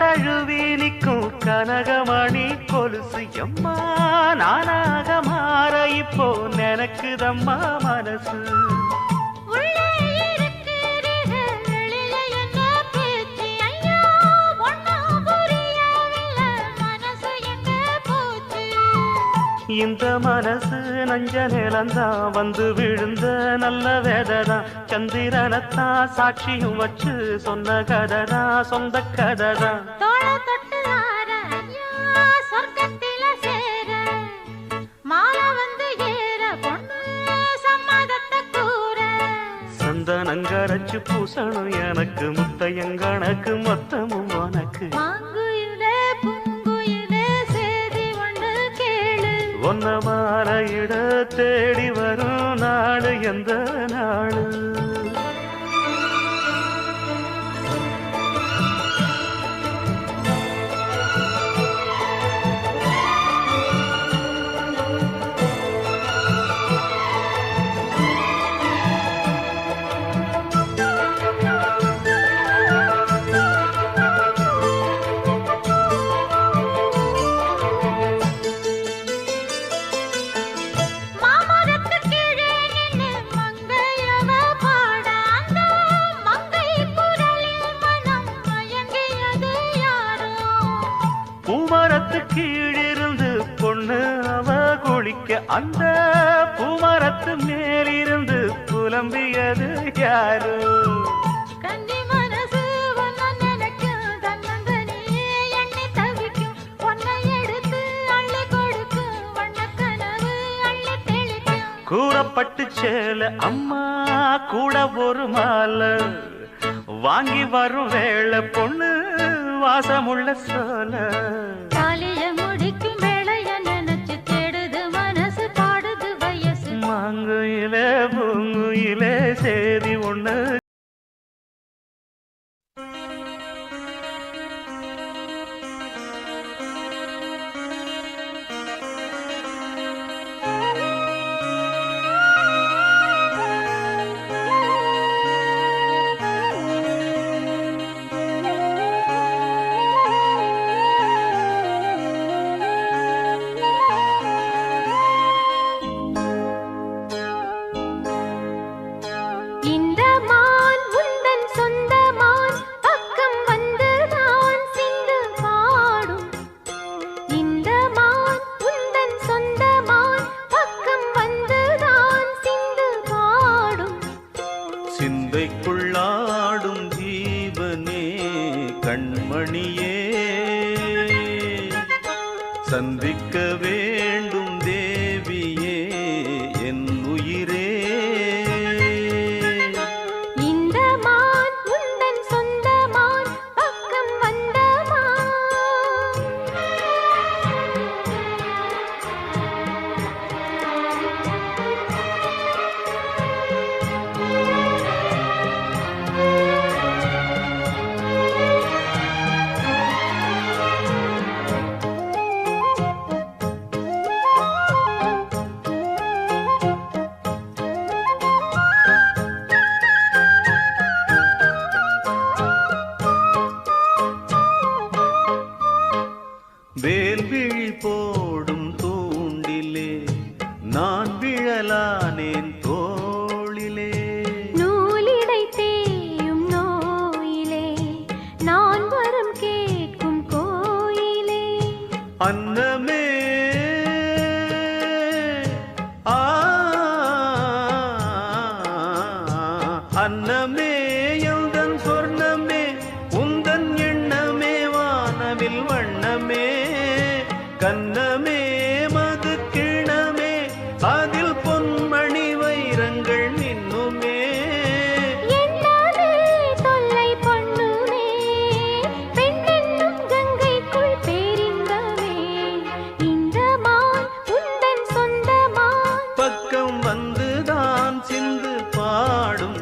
தழுவி நிற்கும் கனகமணி கொலுசு எம்மா நானாக மாற இப்போ நினைக்குதம்மா மனசு. இந்த மனசு நஞ்ச நிலந்தான் வந்து விழுந்த நல்ல வேததான். சந்திரனத்தான் சாட்சியும் வச்சு சொன்ன கததான் சொந்த கததான். சந்தனங்கரைச்சு பூசணும் எனக்கு முத்தையங்கணக்கு மொத்தமும் உனக்கு. ஒன்ன மாற இட தேடி வரும் நாடு எந்த நாடு. பூமரத்து கீழிருந்து பொண்ணு அவ குளிக்க அந்த பூமரத்து மேலிருந்து புலம்பியது யாரு. கூறப்பட்டு சேல அம்மா கூட ஒரு மாலை வாங்கி வரும் வேளை பொண்ணு வாசமுள்ள சோல. காலைய முடிக்கும் வேளைய நினைச்சு தேடுது மனசு பாடுது வயசு. மாங்குயிலே பூங்குயிலே சேதி ஒண்ணு. சிந்தைக்குள்ளாடும் ஜீவனே கண்மணியே சந்திக்க வேண்டும் தேவியே என் உயிரே. இந்த மான் உந்தன் சொந்த மான் பக்கம் வந்த மான். வேல்விழி போடும் தூண்டிலே நான் விழலானேன் தோளிலே. நூலிடை தேயும் நோயிலே நான் வரம் கேட்கும் கோயிலே. அன்னமே அன்னமே எந்தன் சொர்ணமே உந்தன் எண்ணமே வானவில் வண்ணமே கண்ணமே மது கிணமே அதில் பொன்மணி வைரங்கள் மின்னுமே. என்னாலே தொல்லை பண்ணுமே பெண்ணென்னும் கங்கைக்குள் பேரின்பமே. இந்த மான் உந்தன் சொந்த மான் பக்கம் வந்துதான் சிந்து பாடும்.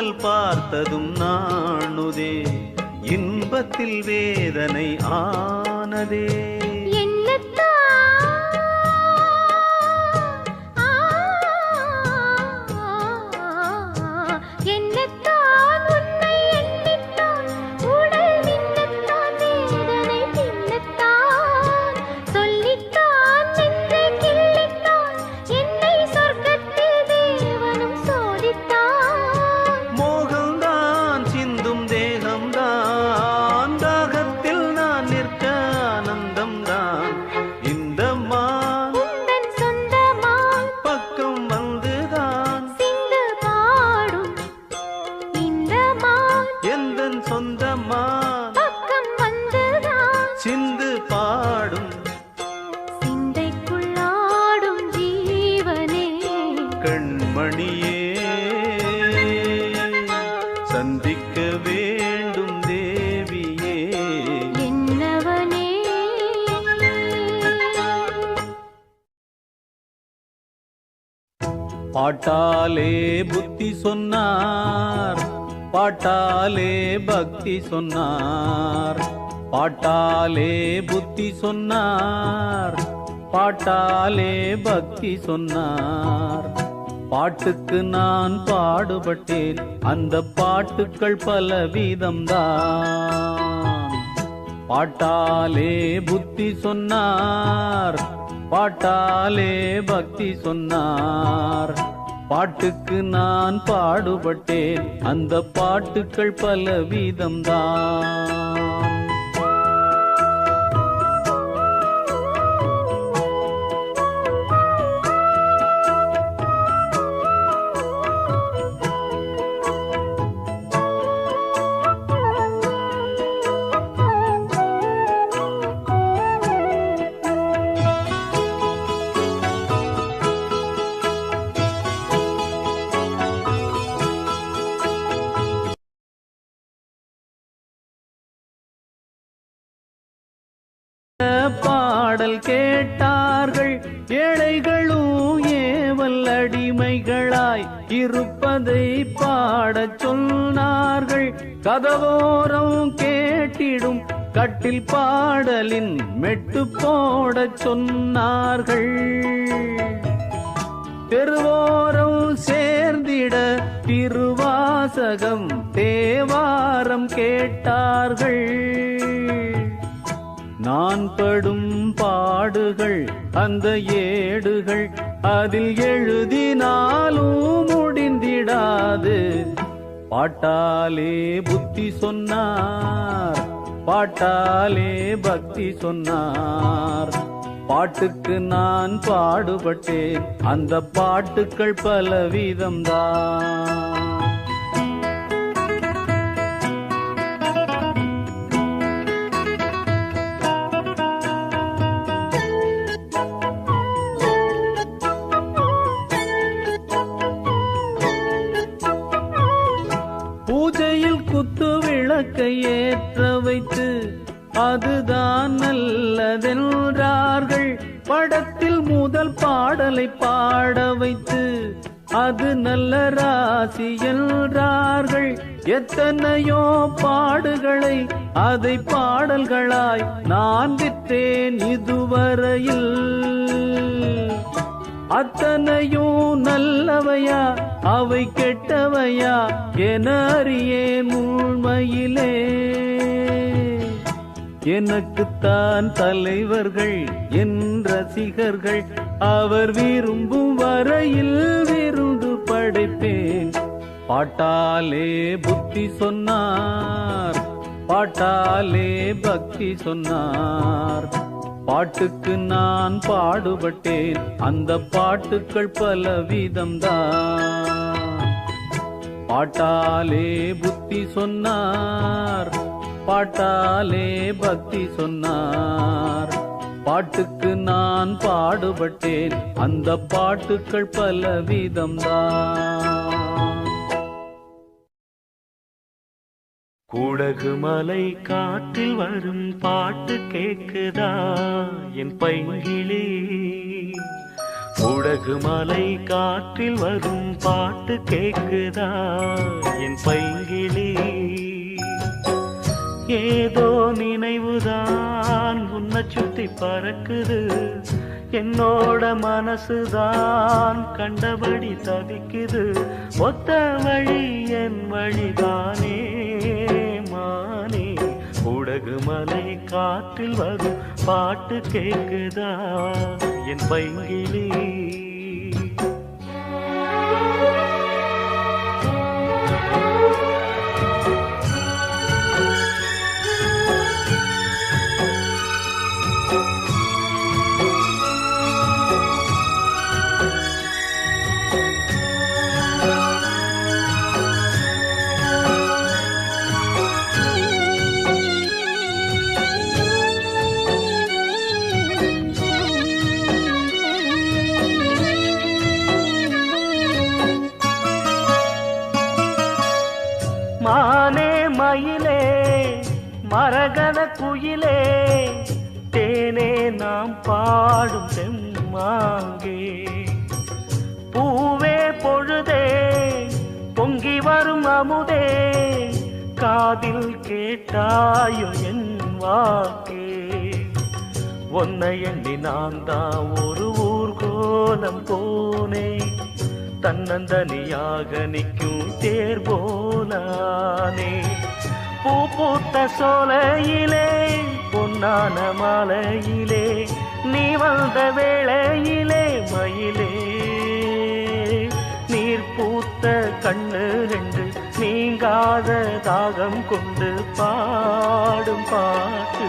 முதல் பார்த்ததும் நாணுதே, இன்பத்தில் வேதனை ஆனதே. சிந்து பாடும் சிந்தைக்குள்ளாடும் ஜீவனே, கண்மணியே சந்திக்க வேண்டும் தேவியே, என்னவனே. பாட்டாலே புத்தி சொன்னார், பாட்டாலே பக்தி சொன்னார், பாட்டாலே புத்தி சொன்னார், பாட்டாலே பக்தி சொன்னார். பாட்டுக்கு நான் பாடுபட்டேன், அந்த பாட்டுக்கள் பலவிதம்தான். பாட்டாலே புத்தி சொன்னார், பாட்டாலே பக்தி சொன்னார். பாட்டுக்கு நான் பாடுபட்டேன், அந்த பாட்டுக்கள் பலவிதம்தான். பாடல் கேட்டார்கள் ஏழைகளும் ஏவல் அடிமைகளாய் இருப்பதை பாடச் சொன்னார்கள். கதவோரம் கேட்டிடும் கட்டில் பாடலின் மெட்டு போடச் சொன்னார்கள். தெருவோரம் சேர்ந்திட திருவாசகம் தேவாரம் கேட்டார்கள். நான் படும் பாடுகள் அந்த ஏடுகள் அதில் எழுதினாலும் முடிந்திடாது. பாட்டாலே புத்தி சொன்னார், பாட்டாலே பக்தி சொன்னார். பாட்டுக்கு நான் பாடுபட்டேன், அந்த பாட்டுக்கள் பலவிதம்தான். பூஜையில் குத்து விளக்கை ஏற்ற வைத்து அதுதான் நல்லதென்றார்கள். படத்தில் முதல் பாடலை பாட வைத்து அது நல்ல ராசி என்றார்கள். எத்தனையோ பாடுகளை அதை பாடல்களாய் நான் விற்றேன் இதுவரையில். அத்தனையும் நல்லவையா அவை கெட்டவையா என அறியேன் உண்மையிலே. எனக்குத்தான் தலைவர்கள் என் ரசிகர்கள், அவர் விரும்பும் வரையில் விருந்து படைப்பேன். பாட்டாலே புத்தி சொன்னார், பாட்டாலே பக்தி சொன்னார். பாட்டுக்கு நான் பாடுபட்டேன், அந்த பாட்டுக்கள் பலவிதம்தான். பாட்டாலே புத்தி சொன்னார், பாட்டாலே பக்தி சொன்னார். பாட்டுக்கு நான் பாடுபட்டேன், அந்த பாட்டுக்கள் பலவிதம்தான். குடகு மலை காற்றில் வரும் பாட்டு கேக்குதா என் பைங்கிளே? உடகு மலை காற்றில் வரும் பாட்டு கேக்குதா என் பைங்கிளி? ஏதோ நினைவுதான் உன்னை சுத்தி பறக்குது, என்னோட மனசுதான் கண்டபடி தவிக்குது. ஒத்த வழி என் வழிதானே மானே, உடகு மலை காற்றில் வரும் பாட்டு கேக்குதா என் பைங்கிளி? மானே மயிலே மரகத குயிலே, தேனே நாம் பாடும் செம்மாங்கே. பூவே பொழுதே பொங்கி வரும் அமுதே, காதில் கேட்டாயோ என் வாக்கே. ஒன்னை எண்ணி நான் தான் ஒரு ஊர்கோலம் போனேன், தன்னந்தனியாக நிற்கும் தேர் போலானே. பூ பூத்த சோலையிலே பொன்னான மாலையிலே, நீ வந்த வேளையிலே மயிலே. நீர் பூத்த கண்ணு ரெண்டு நீங்காத தாகம் கொண்டு பாடும் பாட்டு.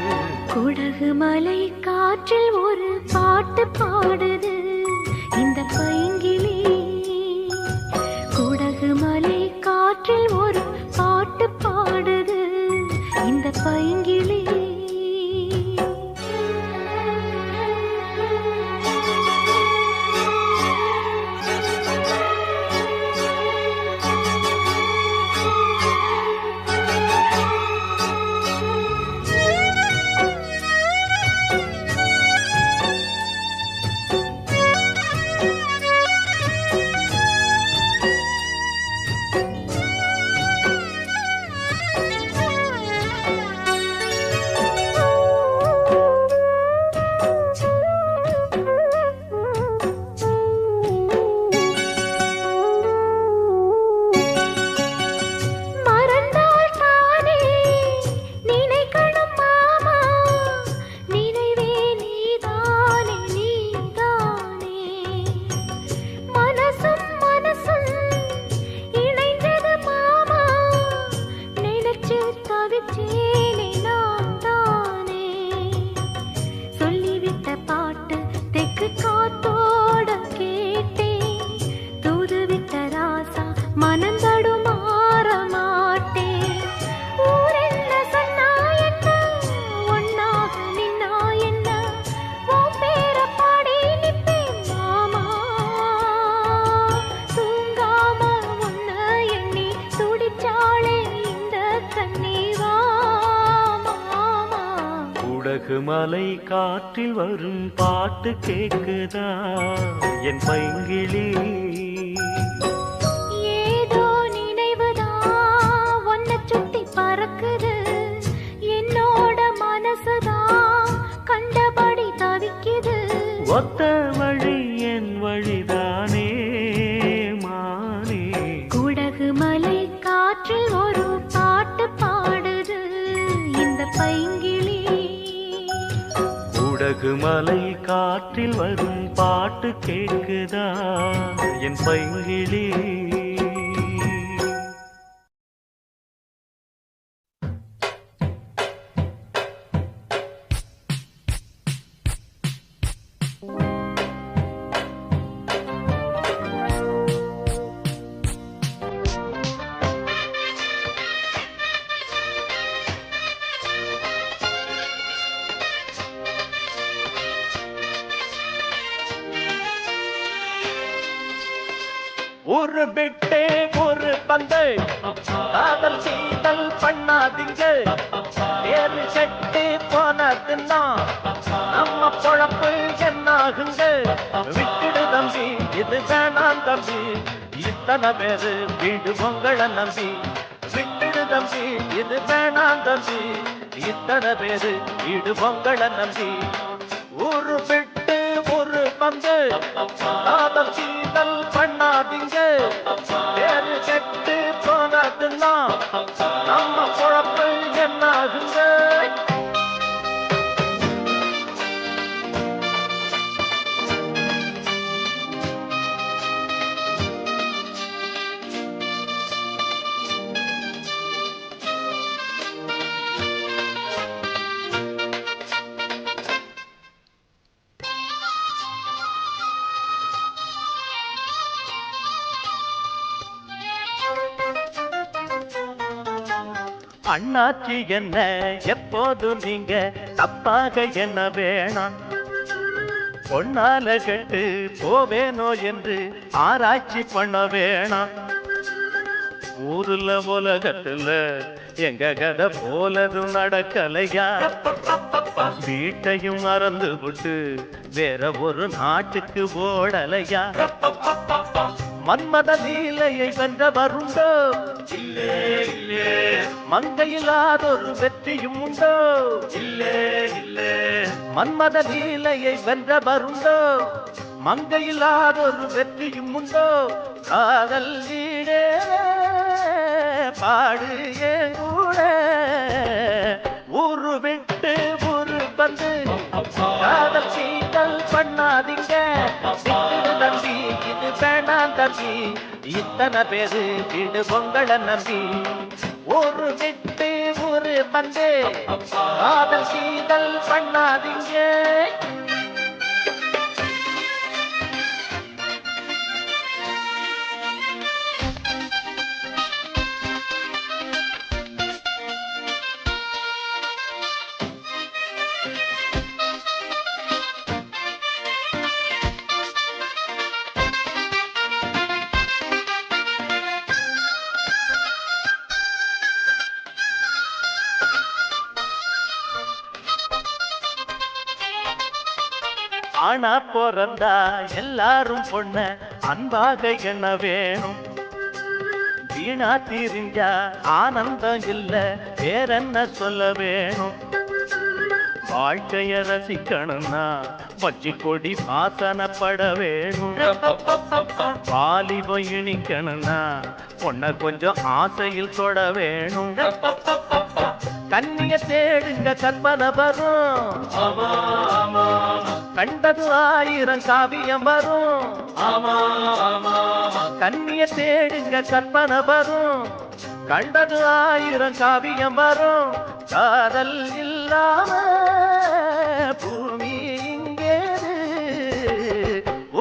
குடகு மலை காற்றில் ஒரு பாட்டு பாடுது இந்த பைங்கிளி. குடகு மலை காற்றில் ஒரு பாட்டு பாடுது இந்த பைங்கிளி. மலை காற்றில் வரும் பாட்டு கேக்குதா என் பைங்கிளி? ஏதோ நினைவுதான் ஒன்ன சுத்தி பறக்குது, என்னோட மனசுதான் கண்டபடி தவிக்குது. ஒத்த வழி என் வழிதானே மானே, குடகு மலை காற்றில் ஒரு பாட்டு பாடுது இந்த பைங்கிளி. உடகு மலை காற்றில் வரும் பாட்டு கேக்குதா என் பைங்கிளி? ஒரு விட்டே ஒரு பந்து காதல் சீதல் பண்ணாதீங்க, தேர்வு கட்டு போனதுன்னா நம்ம பொழப்பு என்னாகுங்க. விட்டுடு தம்பி இது வேணாம் தம்பி இத்தனை பேரு வீடு பொங்கலை நம்பி விட்டுடு தம்பி இது வேணாம் தம்பி இத்தனை பேரு வீடு பொங்கலை நம்பி ஊரு விட்டு ஒரு பந்து காதல் சீதல் பண்ணாதீங்க பேரு கெட்டு போனதுன்னா நம்ம குழப்பம் என்ன ஆகுங்க அண்ணாச்சி என்ன எப்போதும் நீங்க தப்பாக என்ன வேணாம் பொன்னால கெட்டு போவேனோ என்று ஆராய்ச்சி பண்ண வேணாம் ஊருல உலகத்துல எங்க கதை போலதும் நடக்கலையா வீட்டையும் மறந்து விட்டு வேற ஒரு நாட்டுக்கு ஓடலையா மன்மத லீலையை வென்ற வருண்டோ மங்கையில்லாதொரு வெற்றியும் உண்டோ மன்மத லீலையை வென்ற வருண்டோ மங்கையில்லாதொரு வெற்றியும் உண்டோ காதல் வீடே பாடு கூட ஊரு விட்டு ஊரு வந்து காதல் சீதல் பண்ணாதீங்க தம்பி இது வேணாம் தம்பி இத்தனை பேரு வீடு பொங்கலை நம்பி ஊரு விட்டு ஊரு வந்து காதல் சீதல் பண்ணாதீங்க ஆனா பிறந்தா எல்லாரும் பொண்ண அன்பாக என்ன வேணும் வீணா தீரிஞ்சா ஆனந்தம் இல்ல வேறென்ன சொல்ல வேணும் வாழ்க்கைய ரசிக்கணும்னா பச்சி கொடி வாசனப்பட வேணும் வாலிபம் இனிக்கணும்னா பொண்ண கொஞ்சம் ஆசையில் தொட வேணும் கண்ணிய தேடுங்க கற்பனை வரும் கண்டது 1000 காவியம் வரும் கண்ணிய தேடுங்க கற்பனை வரும் கண்டது 1000 காவியம் வரும் காதல் இல்லாம பூமி இங்கேது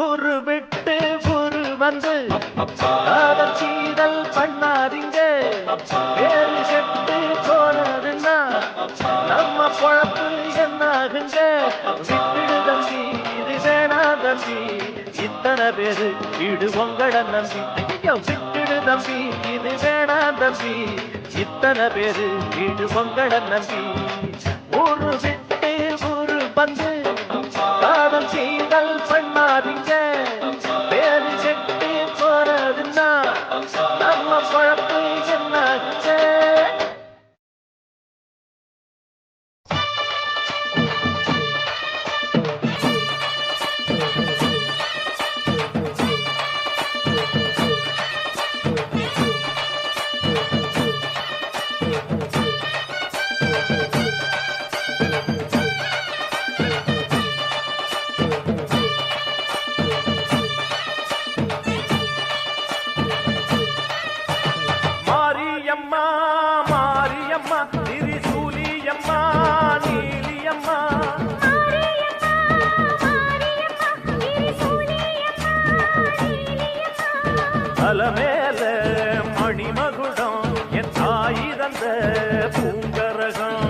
ஊரு விட்டு ஊரு வந்து காதல் சீதல் பண்ணாதீங்க பேரு கெட்டு போனதுன்னா நம்ம பொழப்பு என்னாகுங்க விட்டுடு தம்பி இது வேணா தம்பி இத்தனை பேரு வீடு பொங்கலை நம்பி விட்டுடு தம்பி இது வேணா தம்பி இத்தனை பேரு வீடு பொங்கலை நம்பி ஊரு விட்டு ஊரு வந்து காதல் சீதல் பண்ணாதீங்க பேரு கெட்டு போறதுன்னா நம்ம பொழப்பு என்னாகுங்க மேல மணிமகுடம் என் தாய் தந்த பூங்கரகம்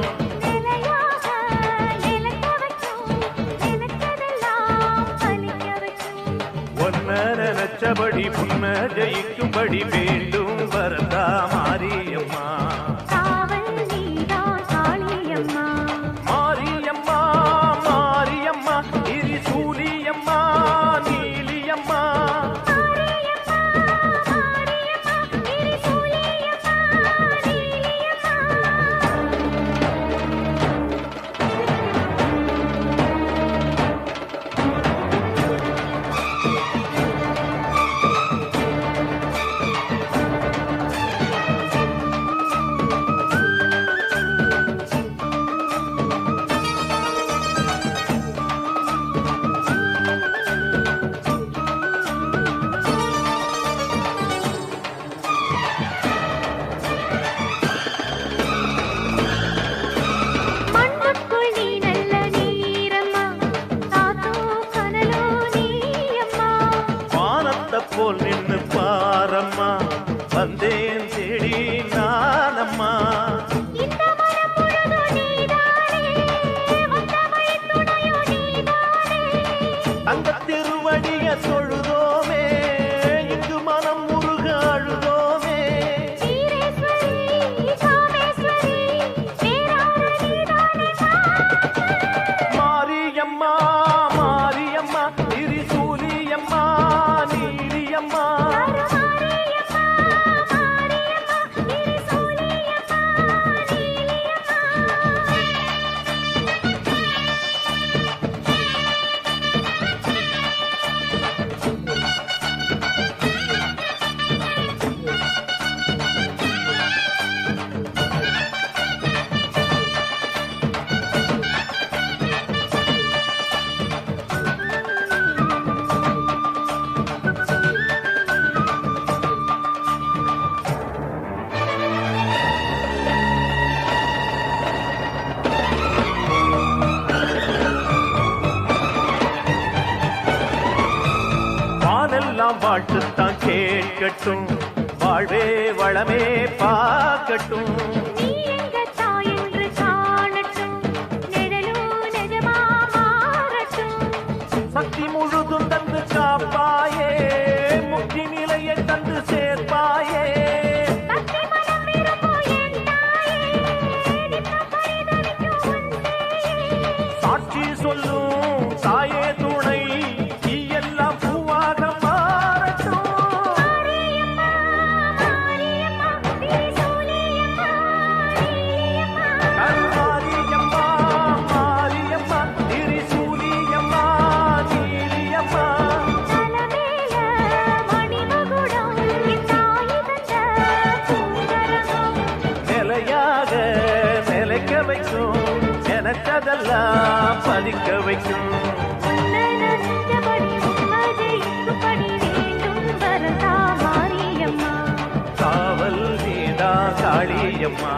ஒன்ன நினைச்சபடி புன்ன ஜெயிக்கும்படி வேண்டும் வரதா மாரியம்மா மாரியம்மா மாரியம்மா திரிசூலியம்மா நீலியம்மா பாட்டுத்தான் கேட்கட்டும், வாழ்வே வளமே பார்க்கட்டும். நீ எங்க தாய் என்று காணட்டும், நிழலும் நிஜமா மாறட்டும். சக்தி முழுதும் தந்து காப்பாயே, முக்தி நிலையை தந்து சேர்ப்பாயே. பக்தி மனம் விரும்பும் என் தாயே, நித்தம் பரிதவிக்கும் உன் சேயே. சாட்சி சொல்லும் தாயே துணை, நீ எல்லாம் பூவாக மாறட்டும். மாரியம்மா, மாரியம்மா, திரிசூலியம்மா, நீலியம்மா. கருமாரியம்மா, மாரியம்மா, திரிசூலியம்மா, நீலியம்மா. தலமேல மணிமகுடம், என் தாய் தந்த பூங்கரகம். நிலையாக நிலைக்க வைக்கும், நினைச்சதெல்லாம் பலிக்க வைக்கும். உன்னை நஞ்சபடி உம்மது இங்குபடி வேண்டும் வரதா மாரியம்மா. காவல் நீதா காளியம்மா.